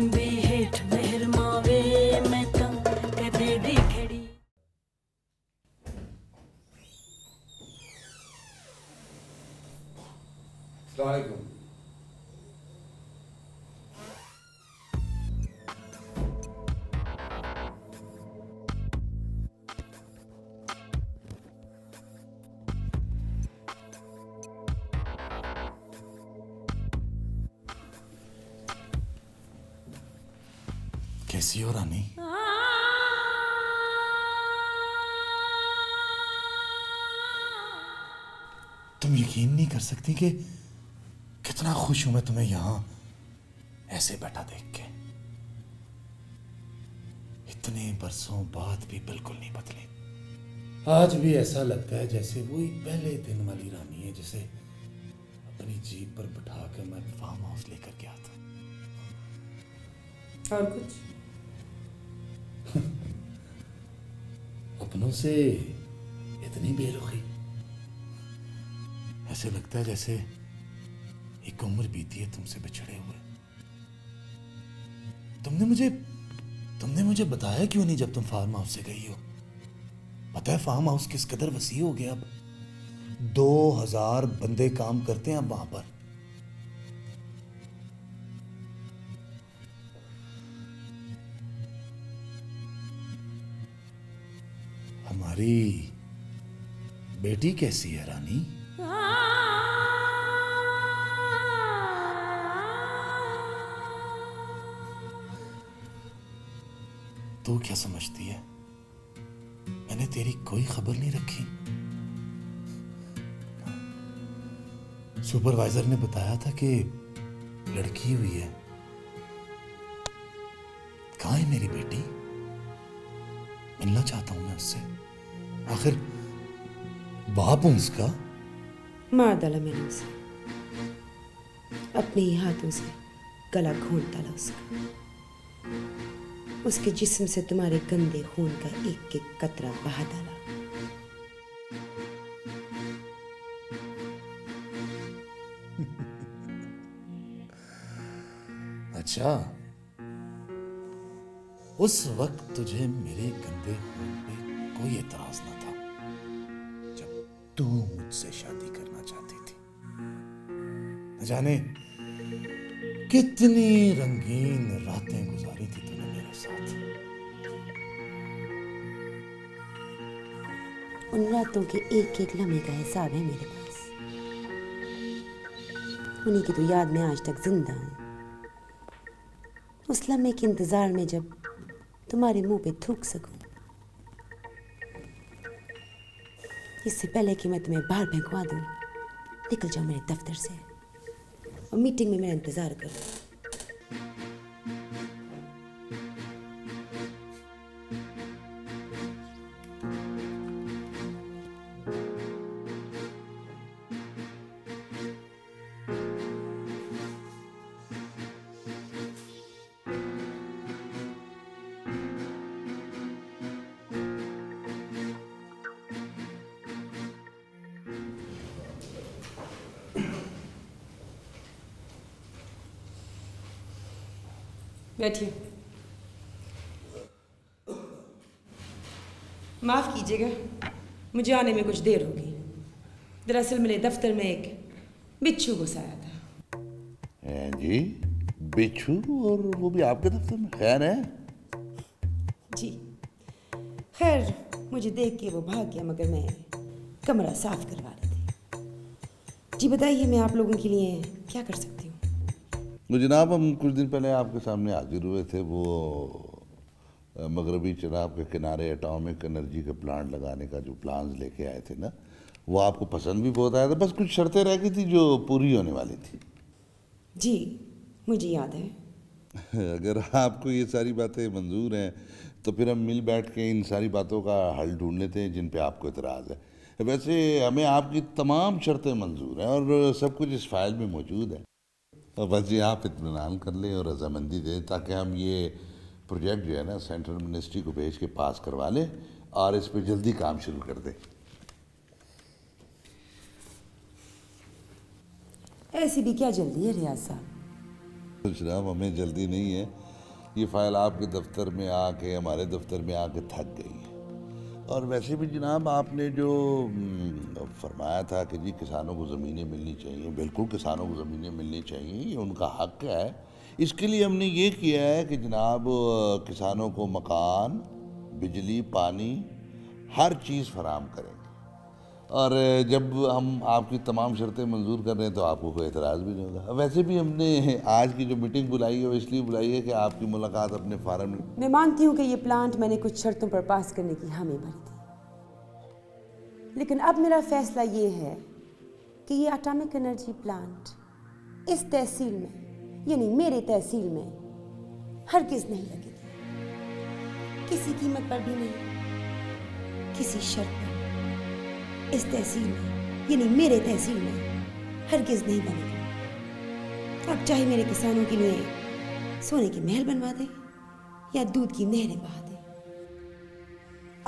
अंबी हेठ मेहर मावे मैं तो कदे दी खड़ी। अस्सलाम वालेकुम। कैसी हो रानी? तुम यकीन नहीं कर सकती कि कितना खुश हूं मैं तुम्हें यहां ऐसे बैठा देख के। इतने बरसों बाद भी बिल्कुल नहीं बदली। आज भी ऐसा लगता है जैसे वही पहले दिन वाली रानी है जिसे अपनी जीप पर बिठा कर मैं फार्म हाउस लेकर गया था। और कुछ? अपनों से इतनी बेरुखी, ऐसे लगता है जैसे एक उम्र बीती है तुमसे बिछड़े हुए। तुमने मुझे बताया क्यों नहीं जब तुम फार्म हाउस से गई हो? पता है फार्म हाउस किस कदर वसी हो गया अब? 2000 बंदे काम करते हैं अब वहां पर। हमारी बेटी कैसी है रानी? तू क्या समझती है मैंने तेरी कोई खबर नहीं रखी? सुपरवाइजर ने बताया था कि लड़की हुई है। कहाँ है मेरी बेटी? मिलना चाहता हूं मैं उससे। आखिर बाप हूं उसका। मार डाला मैंने उसे, अपने ही हाथों से गला घोंट डाला उसका। उसके जिस्म से तुम्हारे गंदे खून का एक एक कतरा बहा डाला। अच्छा, उस वक्त तुझे मेरे गंदे खून पे कोई एतराज न था जब तू मुझसे शादी करना चाहती थी। न जाने कितनी रंगीन रातें गुजारी थी तूने मेरे साथ। उन रातों के एक एक लम्हे का हिसाब है मेरे पास। उन्हीं की तो याद में आज तक जिंदा हूं। उस लम्हे के इंतजार में जब तुम्हारे मुंह पे थूक सकूं, इससे पहले कि मैं तुम्हें बाहर फेंकवा दूं, निकल जाओ मेरे दफ्तर से और मीटिंग में मेरा इंतजार करो। बैठिए। माफ कीजिएगा, मुझे आने में कुछ देर होगी। दरअसल मेरे दफ्तर में एक बिच्छू घुस आया था। जी, बिच्छू? और वो भी आपके दफ्तर में? खैर है? जी खैर, मुझे देख के वो भाग गया, मगर मैं कमरा साफ करवा रही थी। जी बताइए, मैं आप लोगों के लिए क्या कर सकती हूँ? तो जनाब, हम कुछ दिन पहले आपके सामने हाजिर हुए थे। वो मगरबी चनाब के किनारे एटॉमिक एनर्जी का प्लांट लगाने का जो प्लान्स लेके आए थे ना, वो आपको पसंद भी बहुत आया था। बस कुछ शर्तें रह गई थी जो पूरी होने वाली थी। जी मुझे याद है। अगर आपको ये सारी बातें मंजूर हैं तो फिर हम मिल बैठ के इन सारी बातों का हल ढूंढ लेते हैं जिन पे आपको इतराज़ है। वैसे हमें आपकी तमाम शर्तें मंजूर हैं और सब कुछ इस फाइल में मौजूद है। और बस ये आप इत्मीनान कर लें और रजामंदी दें ताकि हम ये प्रोजेक्ट जो है ना सेंट्रल मिनिस्ट्री को भेज के पास करवा लें और इस पर जल्दी काम शुरू कर दें। ऐसी भी क्या जल्दी है रियाज साहब? जनाब, हमें जल्दी नहीं है, ये फ़ाइल आपके दफ्तर में आके, हमारे दफ्तर में आके थक गई है। और वैसे भी जनाब, आपने जो फरमाया था कि जी किसानों को ज़मीनें मिलनी चाहिए, बिल्कुल किसानों को ज़मीनें मिलनी चाहिए, ये उनका हक है। इसके लिए हमने ये किया है कि जनाब किसानों को मकान, बिजली, पानी, हर चीज़ फराहम करेंगे। और जब हम आपकी तमाम शर्तें मंजूर कर रहे हैं तो आपको कोई एतराज़ भी नहीं होगा। वैसे भी हमने आज की जो मीटिंग बुलाई है वो इसलिए बुलाई है कि आपकी मुलाकात अपने फार्म में। मैं मानती हूँ कि ये प्लांट मैंने कुछ शर्तों पर पास करने की हामी भरी थी, लेकिन अब मेरा फैसला ये है कि ये एटॉमिक एनर्जी प्लांट इस तहसील में, यानी मेरे तहसील में, हरगिज़ नहीं लगेगी, किसी कीमत पर भी नहीं, किसी शर्त पर। इस तहसील में, यानी मेरे तहसील में, हरगिज़ नहीं बनेगी। अब चाहे मेरे किसानों के लिए सोने की महल बनवा दे या दूध की नहरें बहा दे,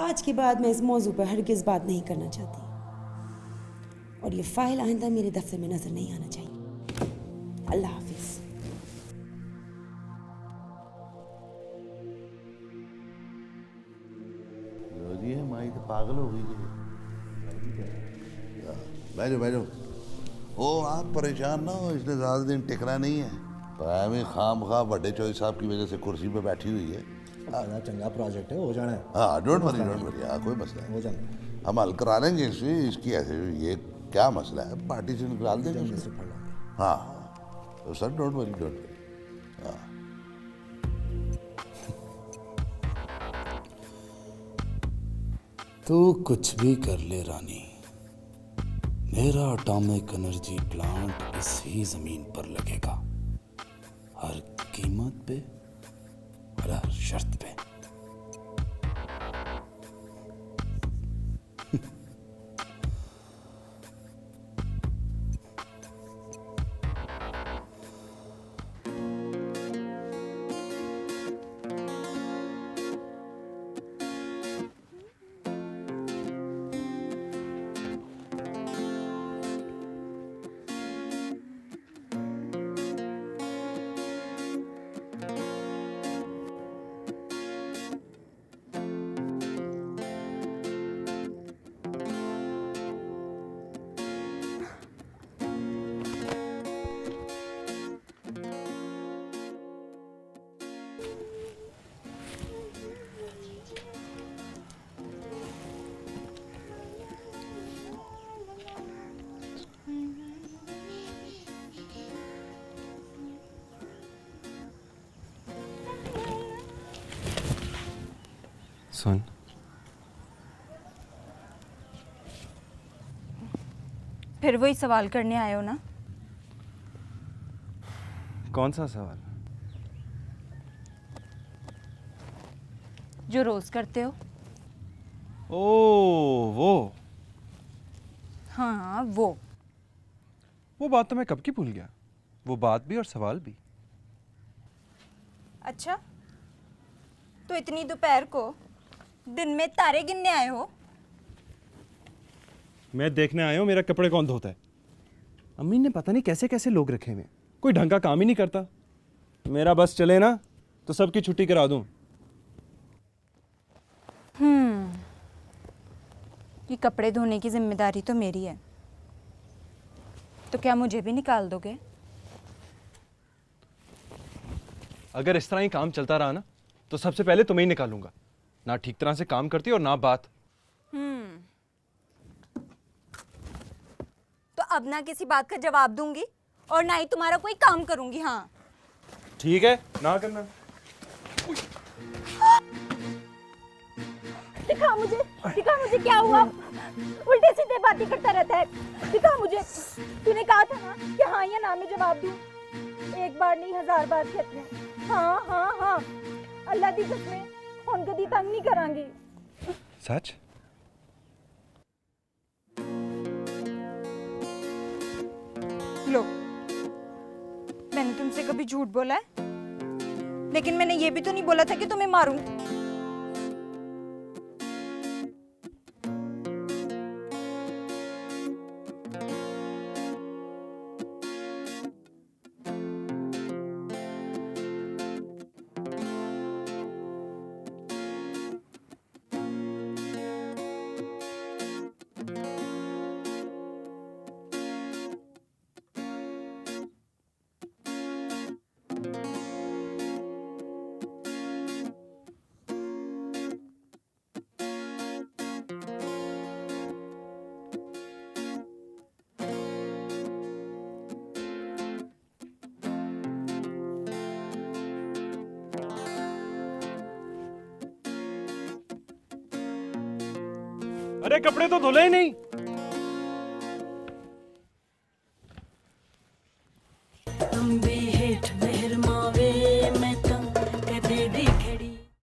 आज के बाद मैं इस मौजू पर हरगिज़ बात नहीं करना चाहती, और ये फाइल आइंदा मेरे दफ्तर में नजर नहीं आना चाहिए। अल्लाह हाफिज। ये माई तो पागल हो गई है। बैठो बैठो। ओ आप परेशान ना हो, इसने ज़्यादा दिन टिकना नहीं है। मैं खाम खा बड़े चौधरी साहब की वजह से कुर्सी पे बैठी हुई है। बड़ा चंगा प्रोजेक्ट है, हो जाना है। हाँ, डोंट वरी हाँ, कोई मसला हो नहीं, जाना है। हम हल करा लेंगे इससे। इसकी ऐसे ये क्या मसला है, पार्टी से निकाल देंगे जल्दी उसको। से पढ़ लेंगे। हाँ तो सर डोंट वरी हाँ। तू कुछ भी कर ले रानी, मेरा एटॉमिक एनर्जी प्लांट इसी जमीन पर लगेगा, हर कीमत पे और हर शर्त पे। सुन, फिर वही सवाल करने आए हो ना? कौन सा सवाल? जो रोज करते हो। ओ वो हाँ वो बात तो मैं कब की भूल गया। वो बात भी और सवाल भी। अच्छा, तो इतनी दोपहर को दिन में तारे गिनने आए हो? मैं देखने आया हूँ मेरा कपड़े कौन धोता है। अम्मी ने पता नहीं कैसे कैसे लोग रखे हुए, कोई ढंग का काम ही नहीं करता। मेरा बस चले ना तो सबकी छुट्टी करा दूं। ये कपड़े धोने की जिम्मेदारी तो मेरी है, तो क्या मुझे भी निकाल दोगे? अगर इस तरह ही काम चलता रहा ना तो सबसे पहले तुम्हें ही निकालूंगा। ना ठीक तरह से काम करती और ना बात। तो अब ना किसी बात का जवाब दूंगी और ना ही तुम्हारा कोई काम करूंगी। हाँ ठीक है, ना करना। दिखा मुझे क्या हुआ? उल्टे सीधे बातें करता रहता है। दिखा मुझे। तूने कहा था ना कि हाँ या ना में जवाब दूं। एक बार नहीं 1000 बार कहते हैं हाँ हाँ हाँ। अल्लाह दी कसम हुन कदी तंग नहीं करांगी। सच? लो, मैंने तुमसे कभी झूठ बोला है? लेकिन मैंने ये भी तो नहीं बोला था कि तुम्हें मारूं। अरे कपड़े तो धुले ही नहीं।